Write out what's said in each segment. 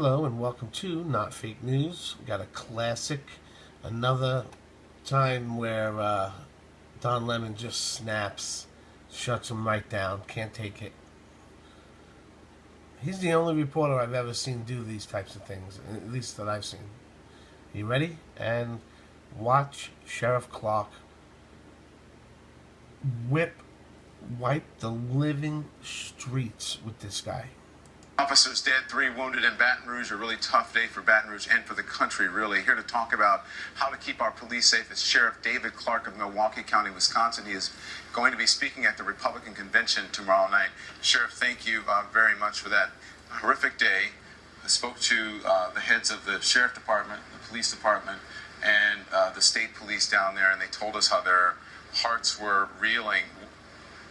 Hello and welcome to Not Fake News. We got a classic, another time where Don Lemon just snaps, shuts him right down, can't take it. He's the only reporter I've ever seen do these types of things, at least that I've seen. You ready? And watch Sheriff Clark wipe the living streets with this guy. Officers dead, 3 wounded in Baton Rouge. A really tough day for Baton Rouge and for the country, really. Here to talk about how to keep our police safe is Sheriff David Clark of Milwaukee County, Wisconsin. He is going to be speaking at the Republican convention tomorrow night. Sheriff, thank you very much for that horrific day. I spoke to the heads of the Sheriff Department, the Police Department, and the state police down there, and they told us how their hearts were reeling.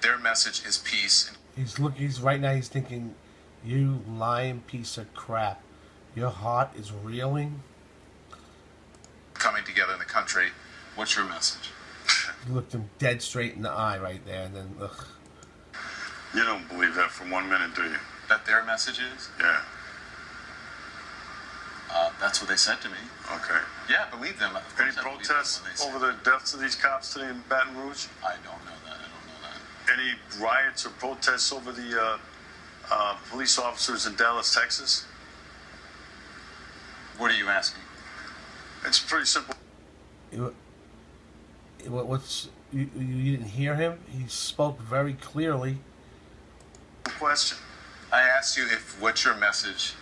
Their message is peace. He's right now he's thinking, you lying piece of crap. Your heart is reeling. Coming together in the country. What's your message? He looked him dead straight in the eye right there, and then, ugh. You don't believe that for 1 minute, do you? That their message is? Yeah. That's what they said to me. Okay. Yeah, believe them. Any protests over the deaths of these cops today in Baton Rouge? I don't know that. Any riots or protests over the police officers in Dallas, Texas? What are you asking? It's pretty simple. You didn't hear him? He spoke very clearly. Question. I asked you what's your message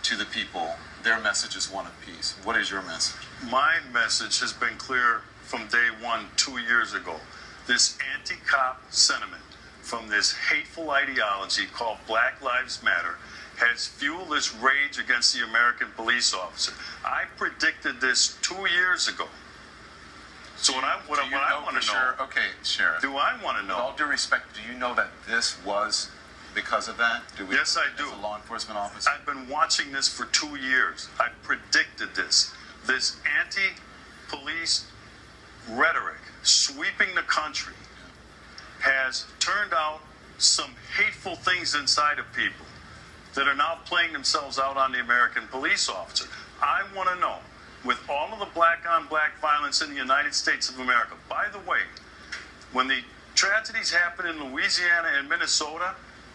to the people. Their message is one of peace. What is your message? My message has been clear from day one 2 years ago. This anti-cop sentiment from this hateful ideology called Black Lives Matter has fueled this rage against the American police officer. I predicted this 2 years ago. So what I want to know... Okay, Sheriff. Do I want to know? With all due respect, do you know that this was because of that? Yes, I do. As a law enforcement officer? I've been watching this for 2 years. I predicted this. This anti-police rhetoric sweeping the country has turned out some hateful things inside of people that are now playing themselves out on the American police officer. I want to know, with all of the black-on-black violence in the United States of America, by the way, when the tragedies happened in Louisiana and Minnesota,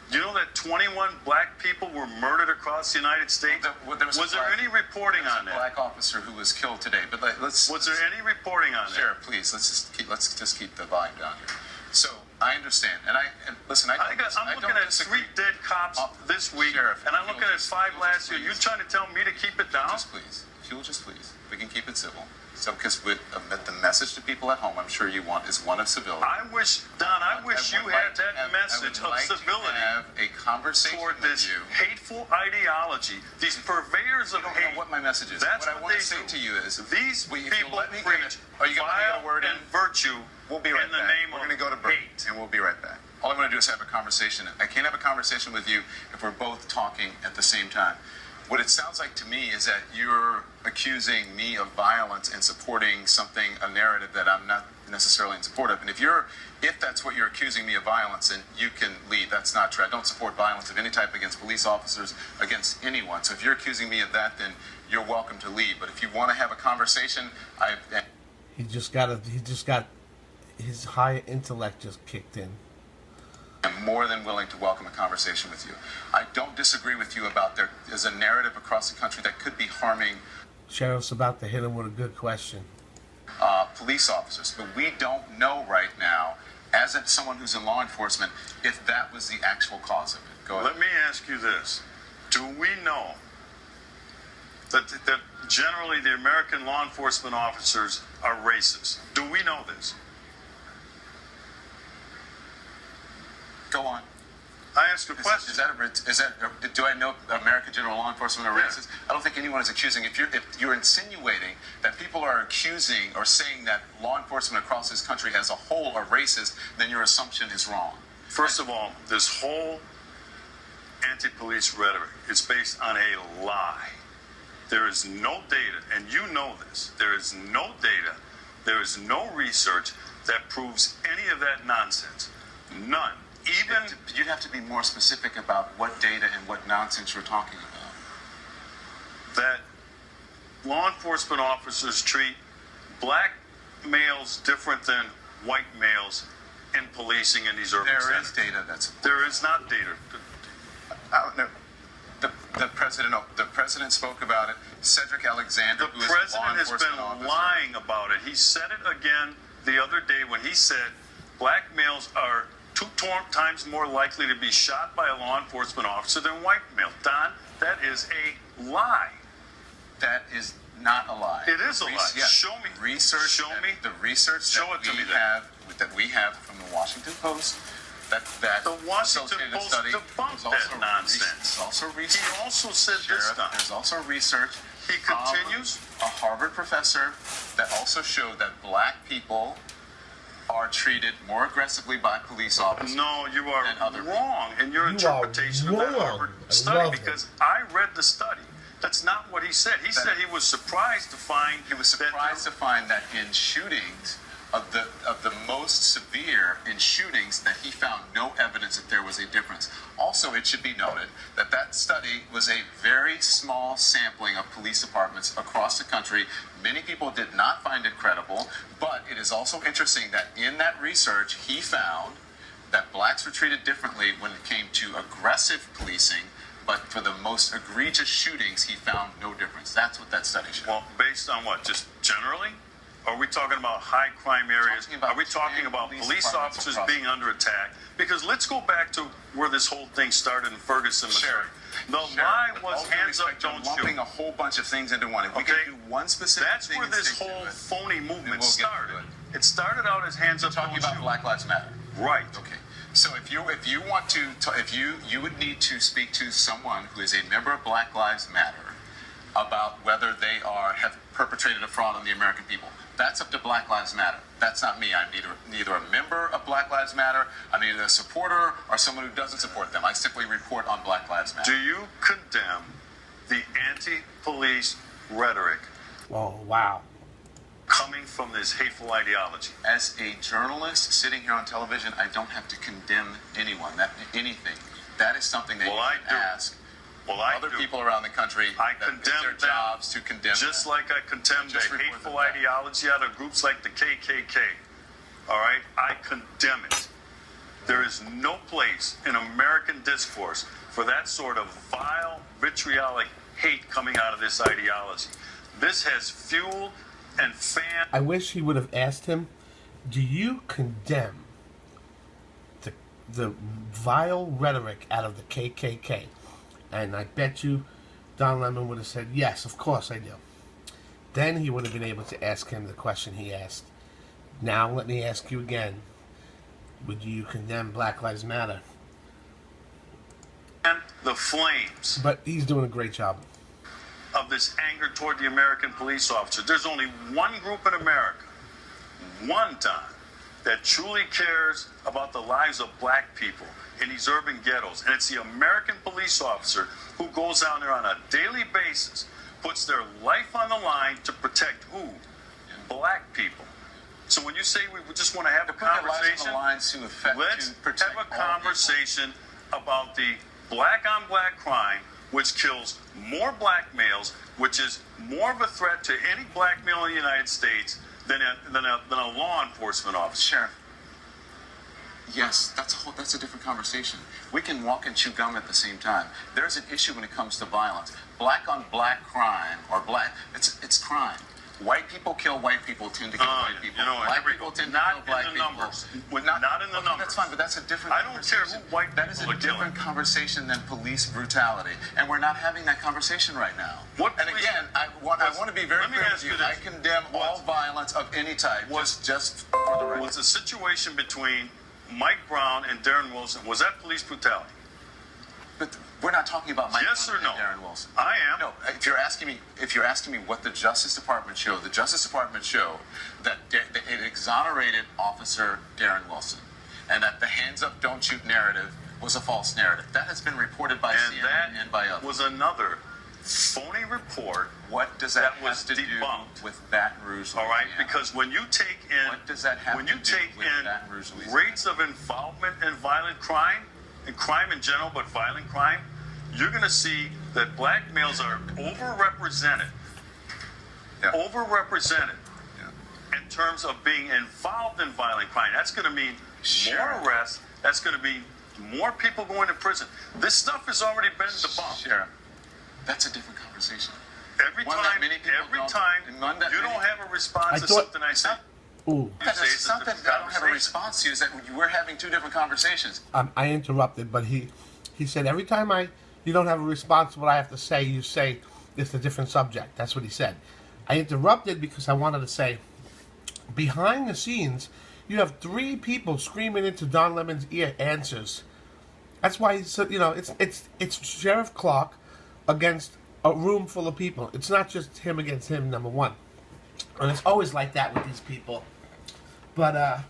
do you know that 21 black people were murdered across the United States? Was there any reporting on that? Black officer who was killed today. But let's. Was there any reporting on that? Sheriff, please, let's just keep the volume down here. So I understand, and listen. I'm looking at 3 dead cops this week, Sheriff, and I'm looking at 5 last year. You're trying to tell me to keep it down? Just please, if you'll just please, we can keep it civil. So, because the message to people at home, I'm sure you want, is one of civility. I wish, Don, I wish you had that message of civility. Have a conversation toward this hateful ideology, these purveyors of hate. I don't know what my message is. That's what I want to say to you is, these people preach are you going to get a word in? And virtue. We'll be right in the back. name We're of going to go to break, hate. and we'll be right back. All I want to do is have a conversation. I can't have a conversation with you if we're both talking at the same time. What it sounds like to me is that you're accusing me of violence and supporting a narrative that I'm not necessarily in support of. And if that's what you're accusing me of violence, then you can leave. That's not true. I don't support violence of any type against police officers, against anyone. So if you're accusing me of that, then you're welcome to leave. But if you want to have a conversation, He just got his higher intellect just kicked in. I'm more than willing to welcome a conversation with you. I don't disagree with you about there is a narrative across the country that could be harming. Sheriff's about to hit him with a good question. Police officers, but we don't know right now, as someone who's in law enforcement, if that was the actual cause of it. Go ahead. Let me ask you this: do we know that generally the American law enforcement officers are racist? Do we know this? Go on. I ask a question. Do I know American general law enforcement are racist? I don't think anyone is accusing. If you're insinuating that people are accusing or saying that law enforcement across this country as a whole are racist, then your assumption is wrong. First of all, this whole anti-police rhetoric is based on a lie. There is no data, and you know this. There is no data, there is no research that proves any of that nonsense. None. You'd have to be more specific about what data and what nonsense you're talking about. that law enforcement officers treat black males different than white males in policing in these urban There is centers. data that's. There is not data. No, the president spoke about it. Cedric Alexander, The who is a law president has enforcement been officer, lying about it. He said it again the other day when he said black males are 2 times more likely to be shot by a law enforcement officer than white males. Don, that is a lie. That is not a lie. It is a lie. Yeah. Show me. Research. Show me. The research Show that it to we me then. have from the Washington Post. That The Washington Associated Post study debunked is that also nonsense. There's also He research. also said this Sheriff, stuff. there's also research. He from continues. A Harvard professor that also showed that black people are treated more aggressively by police officers. No, you are And other wrong in your You interpretation are of that wrong. Harvard I study love it. because I read the study. That's not what he said. He said he was surprised to find He was surprised to find that in shootings of the most severe in shootings that he found no evidence that there was a difference. Also, it should be noted that that study was a very small sampling of police departments across the country. Many people did not find it credible, but it is also interesting that in that research he found that blacks were treated differently when it came to aggressive policing, but for the most egregious shootings he found no difference. That's what that study showed. Well, based on what? Just generally? Are we talking about high crime areas? Talking about Are we talking about police police departments officers across- being under attack? Because let's go back to where this whole thing started in Ferguson, Missouri. The lie With was all due hands up, respect, you're don't lumping shoot. a whole bunch of things into one. If we Okay. could do one specific That's thing where and this stick to whole it. phony movement we'll get to started. it. It started out as hands up, Talking don't about shoot. Black Lives Matter. Right. Okay. So if you want to if you would need to speak to someone who is a member of Black Lives Matter about whether they have perpetrated a fraud on the American people. That's up to Black Lives Matter. That's not me. I'm neither a member of Black Lives Matter, I'm either a supporter or someone who doesn't support them. I simply report on Black Lives Matter. Do you condemn the anti-police rhetoric Oh, wow. coming from this hateful ideology? As a journalist sitting here on television, I don't have to condemn anything. That is something that Well, you I can do. ask Well, I other do. people around the country. I that it's condemn their them jobs to condemn just that. like I condemn the Just report hateful that. ideology out of groups like the KKK. All right? I condemn it. There is no place in American discourse for that sort of vile, vitriolic hate coming out of this ideology. This has fueled and fanned. I wish he would have asked him, do you condemn the vile rhetoric out of the KKK? And I bet you Don Lemon would have said, yes, of course I do. Then he would have been able to ask him the question he asked. Now let me ask you again. Would you condemn Black Lives Matter? The flames But he's doing a great job. of this anger toward the American police officer. There's only one group in America, one time, that truly cares about the lives of black people in these urban ghettos. And it's the American police officer who goes out there on a daily basis, puts their life on the line to protect who? Black people. So when you say we just want to have a Put their lives on conversation, the line to affect, let's to protect have a all conversation about the black-on-black crime, which kills more black males, which is more of a threat to any black male in the United States than a law enforcement officer. Sheriff. Yes, that's a different conversation. We can walk and chew gum at the same time. There's an issue when it comes to violence. Black on black crime, or it's crime. White people kill white people, tend to kill white people. You know, Black here we people go. tend to Not kill black in the people. numbers. Not in the Okay, numbers. That's fine, but that's a different I don't care conversation. who white That is people a are killing. different conversation than police brutality, and we're not having that conversation right now. What and police- again, I want to be very Let me clear ask with you. you I this. condemn all violence of any type. Just for the record. Was the situation between Mike Brown and Darren Wilson, was that police brutality? But we're not talking about Mike Yes Brown or no? and Darren Wilson. I am. No, if you're asking me what the Justice Department showed, the Justice Department showed that it exonerated Officer Darren Wilson, and that the hands up, don't shoot narrative was a false narrative. That has been reported by And CNN that and by others. was another phony report. What does that was have to debunked. do with Baton Rouge, All right, Louisiana? because when you take in What does that have when to you do take with in Baton Rouge, Louisiana? rates of involvement in violent crime, and crime in general, but violent crime, you're going to see that black males are overrepresented. Yeah. Overrepresented Yeah. in terms of being involved in violent crime. That's going to mean Sure. more arrests. That's going to be more people going to prison. This stuff has already been debunked. Sheriff, that's a different conversation. Every One that time, many people every don't- time and one that you many- don't have a response I to thought- something I say. Ooh. That's It's a something different that I don't have a conversation. response to is that we're having two different conversations. I interrupted, but he said every time you don't have a response to what I have to say, you say it's a different subject. That's what he said. I interrupted because I wanted to say, behind the scenes, you have 3 people screaming into Don Lemon's ear answers. That's why he said, it's Sheriff Clark against a room full of people. It's not just him against him, number one. And it's always like that with these people. But,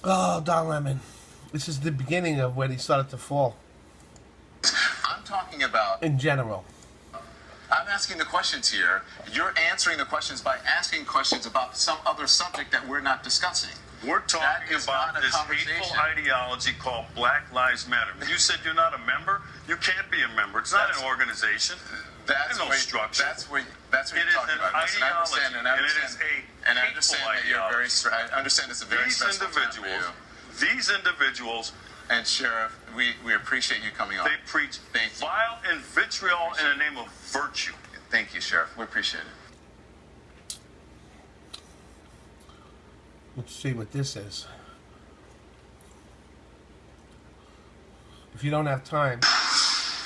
oh, Don Lemon. This is the beginning of when he started to fall. I'm talking about, In general. I'm asking the questions here. You're answering the questions by asking questions about some other subject that we're not discussing. We're That talking is about not a this conversation. hateful ideology called Black Lives Matter. You said you're not a member. You can't be a member. It's not That's- an organization. That's There's no where, structure. That's what It you're is talking an about. Listen, I understand, ideology, and I and it understand, is a and I hateful understand that you're very. ideology. I understand it's a very stressful time for you. These individuals, And Sheriff, we appreciate you coming on. they preach Thank you. vile and vitriol in the name of virtue. Thank you, Sheriff. We appreciate it. Let's see what this is. If you don't have time.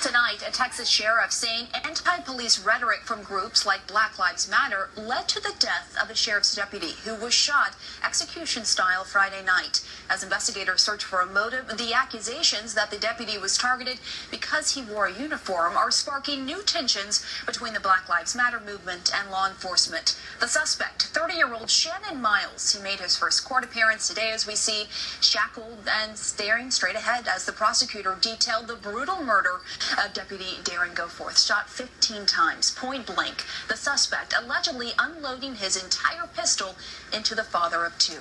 Tonight, a Texas sheriff saying anti-police rhetoric from groups like Black Lives Matter led to the death of a sheriff's deputy who was shot execution-style Friday night. As investigators search for a motive, the accusations that the deputy was targeted because he wore a uniform are sparking new tensions between the Black Lives Matter movement and law enforcement. The suspect, 30-year-old Shannon Miles, he made his first court appearance today as we see shackled and staring straight ahead as the prosecutor detailed the brutal murder of Deputy Darren Goforth, shot 15 times, point blank. The suspect allegedly unloading his entire pistol into the father of 2.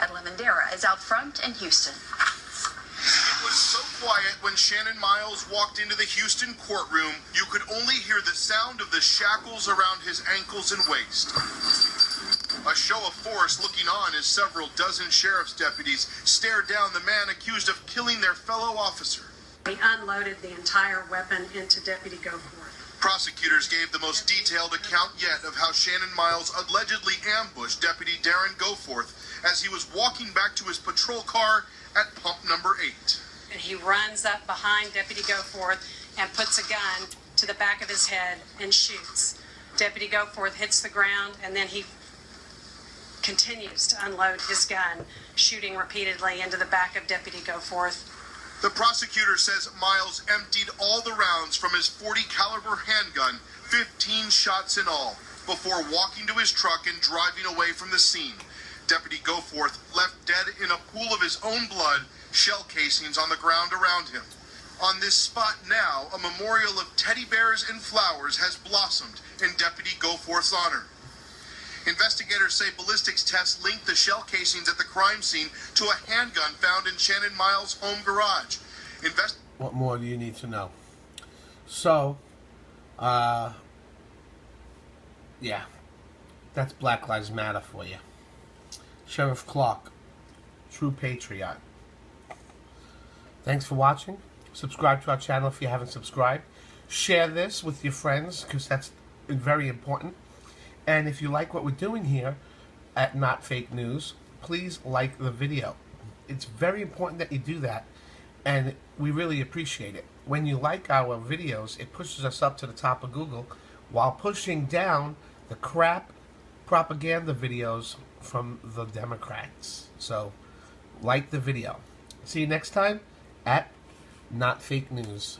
Ed Lemondera is out front in Houston. It was so quiet when Shannon Miles walked into the Houston courtroom, you could only hear the sound of the shackles around his ankles and waist. A show of force looking on as several dozen sheriff's deputies stared down the man accused of killing their fellow officer. He unloaded the entire weapon into Deputy Goforth. Prosecutors gave the most detailed account yet of how Shannon Miles allegedly ambushed Deputy Darren Goforth as he was walking back to his patrol car at pump number 8. And he runs up behind Deputy Goforth and puts a gun to the back of his head and shoots. Deputy Goforth hits the ground, and then he continues to unload his gun, shooting repeatedly into the back of Deputy Goforth. The prosecutor says Miles emptied all the rounds from his .40 caliber handgun, 15 shots in all, before walking to his truck and driving away from the scene. Deputy Goforth left dead in a pool of his own blood, shell casings on the ground around him. On this spot now, a memorial of teddy bears and flowers has blossomed in Deputy Goforth's honor. Investigators say ballistics tests linked the shell casings at the crime scene to a handgun found in Shannon Miles' home garage. What more do you need to know? So, yeah, that's Black Lives Matter for you. Sheriff Clark, true patriot. Thanks for watching. Subscribe to our channel if you haven't subscribed. Share this with your friends because that's very important. And if you like what we're doing here at Not Fake News, please like the video. It's very important that you do that, and we really appreciate it. When you like our videos, it pushes us up to the top of Google while pushing down the crap propaganda videos from the Democrats. So, like the video. See you next time at Not Fake News.